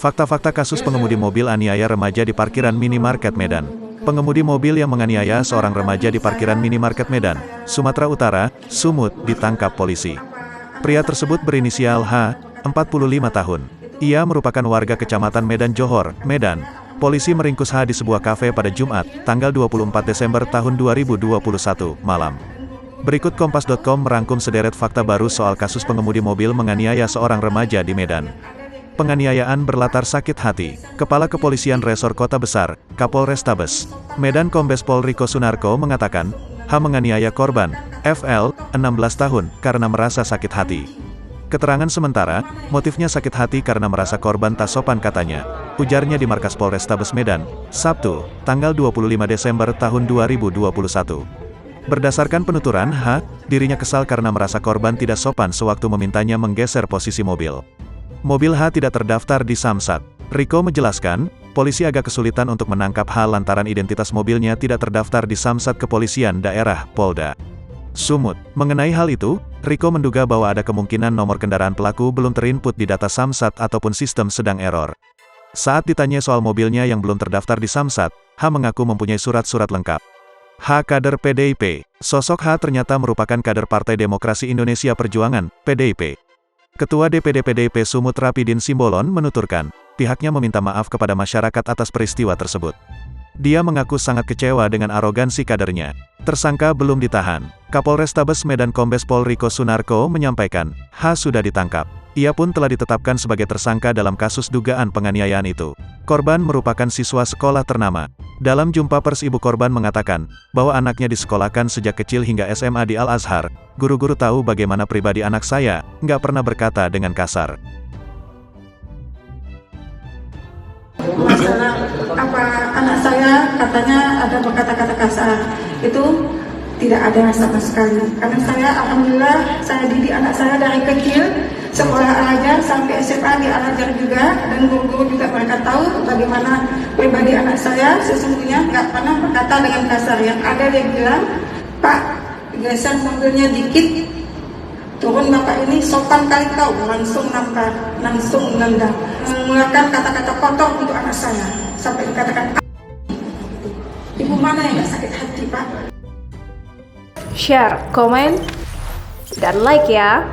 Fakta-fakta kasus pengemudi mobil aniaya remaja di parkiran minimarket Medan. Pengemudi mobil yang menganiaya seorang remaja di parkiran minimarket Medan, Sumatera Utara, Sumut, ditangkap polisi. Pria tersebut berinisial H, 45 tahun. Ia merupakan warga Kecamatan Medan Johor, Medan. Polisi meringkus H di sebuah kafe pada Jumat, tanggal 24 Desember tahun 2021, malam. Berikut Kompas.com merangkum sederet fakta baru soal kasus pengemudi mobil menganiaya seorang remaja di Medan. Penganiayaan berlatar sakit hati. Kepala Kepolisian Resor Kota Besar, Kapolrestabes Medan Kombes Pol Riko Sunarko mengatakan, H menganiaya korban, FL, 16 tahun, karena merasa sakit hati. Keterangan sementara, motifnya sakit hati karena merasa korban tak sopan katanya. Ujarnya di Markas Polrestabes Medan, Sabtu, tanggal 25 Desember tahun 2021. Berdasarkan penuturan H, dirinya kesal karena merasa korban tidak sopan sewaktu memintanya menggeser posisi mobil. Mobil H tidak terdaftar di Samsat. Riko menjelaskan, polisi agak kesulitan untuk menangkap H lantaran identitas mobilnya tidak terdaftar di Samsat Kepolisian Daerah, Polda Sumut. Mengenai hal itu, Riko menduga bahwa ada kemungkinan nomor kendaraan pelaku belum terinput di data Samsat ataupun sistem sedang error. Saat ditanya soal mobilnya yang belum terdaftar di Samsat, H mengaku mempunyai surat-surat lengkap. H kader PDIP. Sosok H ternyata merupakan kader Partai Demokrasi Indonesia Perjuangan, PDIP. Ketua DPD PDIP Sumut Rapidin Simbolon menuturkan, pihaknya meminta maaf kepada masyarakat atas peristiwa tersebut. Dia mengaku sangat kecewa dengan arogansi kadernya. Tersangka belum ditahan. Kapolrestabes Medan Kombes Pol Riko Sunarko menyampaikan, H sudah ditangkap. Ia pun telah ditetapkan sebagai tersangka dalam kasus dugaan penganiayaan itu. Korban merupakan siswa sekolah ternama. Dalam jumpa pers ibu korban mengatakan, bahwa anaknya disekolahkan sejak kecil hingga SMA di Al-Azhar. Guru-guru tahu bagaimana pribadi anak saya, nggak pernah berkata dengan kasar. Masalah apa anak saya katanya ada berkata-kata kasar, itu tidak ada sama sekali. Karena saya alhamdulillah saya didik anak saya dari kecil, sekolah Al-Azhar sampai SMA di Al-Azhar juga, dan guru-guru juga mereka tahu bagaimana pribadi anak saya. Sesungguhnya nggak pernah berkata dengan kasar. Yang ada dia bilang, Pak, geser mobilnya dikit, turun bapak ini sopan kali kau, langsung nampak, langsung nendang, mengeluarkan kata-kata kotor untuk anak saya, sampai dikatakan, ibu mana yang gak sakit hati Pak? Share, komen, dan like ya.